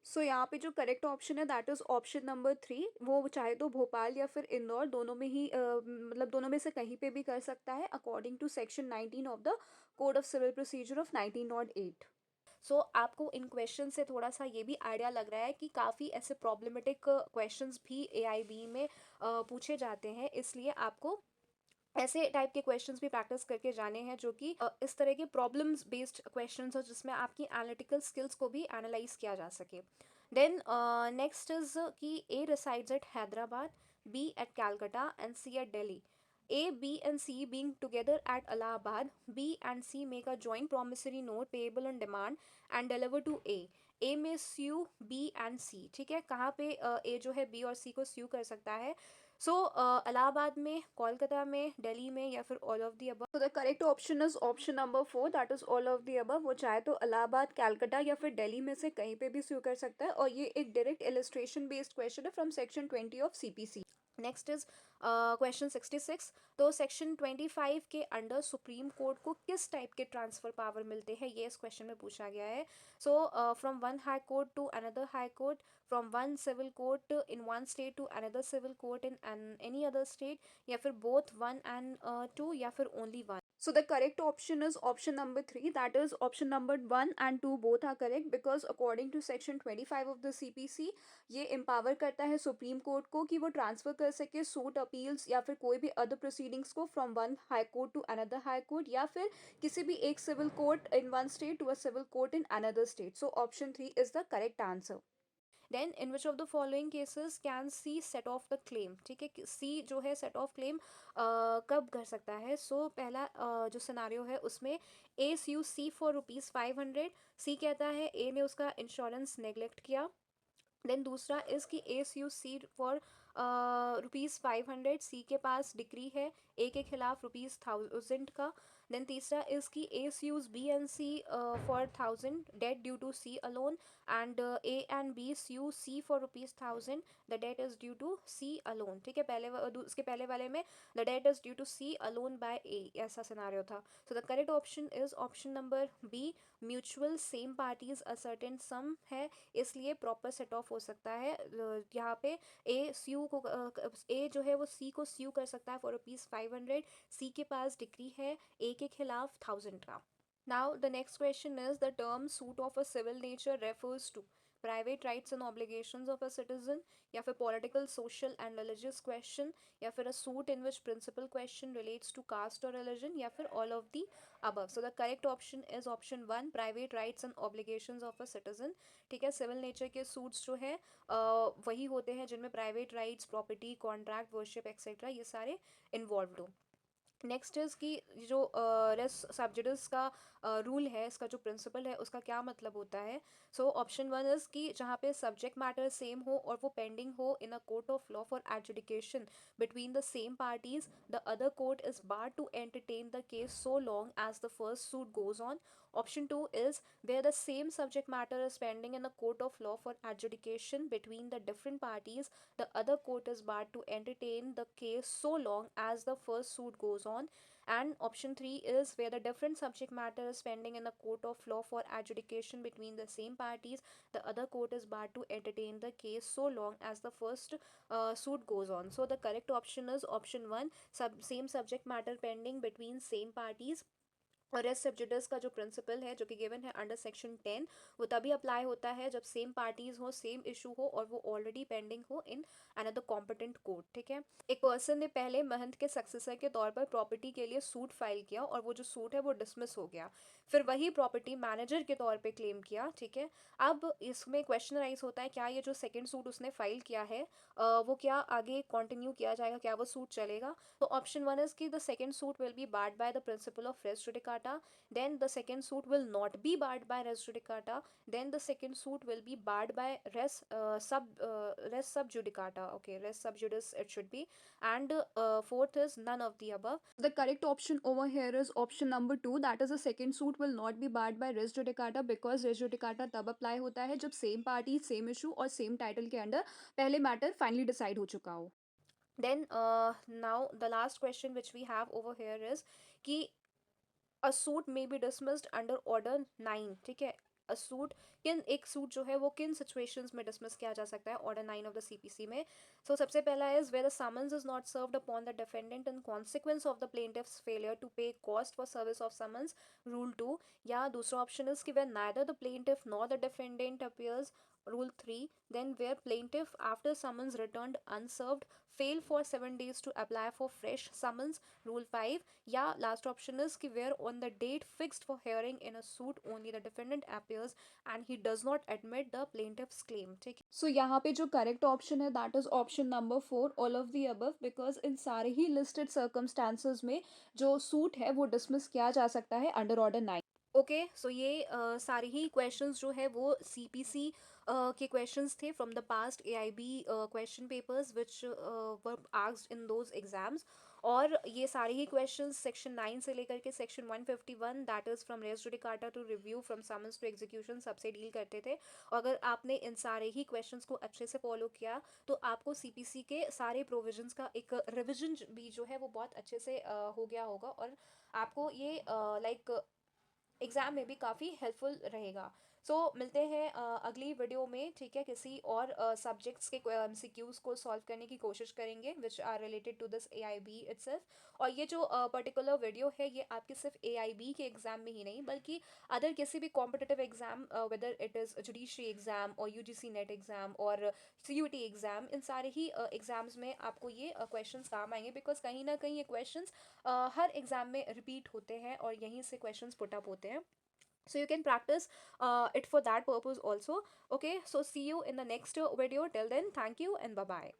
S1: सो यहाँ पे जो करेक्ट ऑप्शन है दैट इज ऑप्शन नंबर 3। वो चाहे तो भोपाल या फिर इंदौर दोनों में ही मतलब दोनों में से कहीं पे भी कर सकता है according to section 19 of the code of civil procedure of 1908। So आपको इन क्वेश्चन से थोड़ा सा ये भी आइडिया लग रहा है कि काफ़ी ऐसे प्रॉब्लमेटिक क्वेश्चंस भी एआईबी में पूछे जाते हैं, इसलिए आपको ऐसे टाइप के क्वेश्चंस भी प्रैक्टिस करके जाने हैं जो कि इस तरह के प्रॉब्लम्स बेस्ड क्वेश्चंस हो जिसमें आपकी एनालिटिकल स्किल्स को भी एनालाइज किया जा सके। देन नेक्स्ट इज कि A resides at Hyderabad, B at Calcutta and C at Delhi. A, B, and C being together at Allahabad, B and C make a joint promissory note payable on demand and deliver to A. A में sue B and C, ठीक है। कहाँ पे A जो है B और C को sue कर सकता है? सो इलाहाबाद में, कोलकाता में, दिल्ली में, या फिर ऑल ऑफ द अबव। तो the correct option is option number 4, that is all of the above. वो चाहे तो इलाहाबाद, कलकत्ता या फिर दिल्ली में से कहीं पे भी स्यू कर सकता है, और ये एक डायरेक्ट इलस्ट्रेशन बेस्ड क्वेश्चन है from section 20 of CPC. Next is question 66। तो सेक्शन 25 के अंडर सुप्रीम कोर्ट को किस टाइप के ट्रांसफर पावर मिलते हैं, ये इस क्वेश्चन में पूछा गया है। So from one high court to another high court, from one civil court in one state to another civil court in any other state, या फिर बोथ वन एंड टू, या फिर only one. So the correct option is option number 3, that is option number 1 and 2 both are correct, because according to section 25 of the CPC ये empower करता है supreme court को कि वो transfer कर सके सूट, अपील्स या फिर कोई भी अदर प्रोसीडिंग्स को from one high court to another high court, या फिर किसी भी एक civil court in one state to a civil court in another state. So option 3 is the correct answer. Then in which of the following cases can C set off the claim, ठीक है। सी जो है set of claim कब कर सकता है। सो पहला जो सिनारियो है उसमें ए यू सी फॉर ₹500, सी कहता है ए ने उसका इंश्योरेंस नेग्लेक्ट किया। देन दूसरा इज कि ए यू सी फॉर ₹500, सी के पास डिक्री है ए के खिलाफ ₹1000 का। देन तीसरा इज कि A use B and C for 1000 debt due to C alone, and A and B you C for ₹1000, the debt is due to C alone, ठीक है। उसके पहले वाले में the debt is due to C alone by A, ऐसा scenario था। So the correct option is option number B, mutual same parties a certain sum है, इसलिए प्रॉपर सेट ऑफ हो सकता है। यहाँ पे ए स्यू को ए जो है वो सी को स्यू कर सकता है फॉर ₹500, सी के पास डिग्री है ए के खिलाफ 1000 का। Now the next question is the term suit of a civil nature refers to. Private rights and obligations of a citizen, या फिर political, social and religious question, या फिर a suit in which principal question relates to caste और religion, या फिर all of the above. So the correct option is option 1, private rights and obligations of a citizen. ठीक है, civil nature के suits जो है वही होते हैं जिनमें private rights, property, contract, worship etcetera ये सारे इन्वॉल्व हो. नेक्स्ट इज कि जो रेस सब्जुडिस का रूल है, इसका जो प्रिंसिपल है उसका क्या मतलब होता है. सो ऑप्शन 1 इज कि जहाँ पे सब्जेक्ट मैटर सेम हो और वो पेंडिंग हो in a court of law for adjudication between the same parties, the other court is barred to entertain the case so long as the first suit goes on. Option 2 is where the same subject matter is pending in a court of law for adjudication between the different parties, the other court is barred to entertain the case so long as the first suit goes on. And option 3 is where the different subject matter is pending in a court of law for adjudication between the same parties, the other court is barred to entertain the case so long as the first suit goes on. So the correct option is option 1, same subject matter pending between same parties. और rest sub judice का जो principal है जो कि given है under section 10, वो तभी apply होता है जब सेम पार्टीज हो, सेम इशू हो और वो ऑलरेडी पेंडिंग हो इन अनदर कॉम्पिटेंट कोर्ट. ठीक है, एक पर्सन ने पहले महंत के सक्सेसर के तौर पर प्रॉपर्टी के लिए सूट फाइल किया और वो जो सूट है वो डिसमिस हो गया. फिर वही प्रॉपर्टी मैनेजर के तौर पे क्लेम किया. ठीक है, अब इसमें क्वेश्चन राइज होता है क्या ये जो सेकंड सूट उसने फाइल किया है वो क्या आगे कंटिन्यू किया जाएगा, क्या वो सूट चलेगा. तो ऑप्शन 1 इज कि the second suit will be barred by the principle of res judicata, then the second suit will not be barred by res judicata, then the second suit will be barred by res sub judicata. Okay, res sub judice it should be. And fourth is none of the above. The correct option over here is option number 2, that is the second suit will not be barred by res judicata because res judicata तब apply होता है जब same party, same issue और same title के under पहले matter finally decide हो चुका हो. Then now the last question which we have over here is कि अ suit may be dismissed under order 9. ठीक है, अ सूट किन एक सूट जो है वो किन सिचुएशंस में डिसमिस किया जा सकता है ऑर्डर 9 ऑफ द सीपीसी में. सो सबसे पहला is where the summons is not served upon the defendant in consequence of the plaintiff's failure to pay cost for service of summons, rule 2. या दूसरा ऑप्शन इज कि where neither the plaintiff nor the defendant appears, rule 3. Then where plaintiff after summons returned unserved fail for 7 days to apply for fresh summons, rule 5. या last option is कि where on the date fixed for hearing in a suit only the defendant appears and he does not admit the plaintiff's claim. ठीक है, सो यहाँ पे जो correct option है that is option number 4, all of the above, because in सारे ही listed circumstances में जो suit है वो डिसमिस किया जा सकता है अंडर ऑर्डर 9. ओके, सो ये सारे ही क्वेश्चंस जो है वो सीपीसी के क्वेश्चंस थे from the past AIB question papers which were asked in those exams. और ये सारे ही क्वेश्चंस सेक्शन 9 से लेकर के section 151 that is from res judicata to review from summons to execution सबसे डील करते थे. और अगर आपने इन सारे ही क्वेश्चंस को अच्छे से फॉलो किया तो आपको सीपीसी के सारे प्रोविजंस का एक रिविजन भी जो है वो बहुत अच्छे से हो गया होगा और आपको ये लाइक एग्ज़ाम में भी काफ़ी हेल्पफुल रहेगा. सो मिलते हैं अगली वीडियो में. ठीक है, किसी और सब्जेक्ट्स के एमसीक्यूज़ को सॉल्व करने की कोशिश करेंगे which are related to this AIB itself. और ये जो पर्टिकुलर वीडियो है ये आपके सिर्फ एआईबी के एग्ज़ाम में ही नहीं बल्कि अदर किसी भी competitive exam whether it is judiciary exam और यूजीसी नेट एग्ज़ाम और सीयूटी एग्ज़ाम, इन सारे ही एग्ज़ाम्स में आपको ये क्वेश्चंस काम आएंगे बिकॉज कहीं ना कहीं ये क्वेश्चंस हर एग्ज़ाम में रिपीट होते हैं और यहीं से क्वेश्चंस पुट अप होते हैं. So you can practice it for that purpose also. Okay, so see you in the next video. Till then, thank you and bye bye.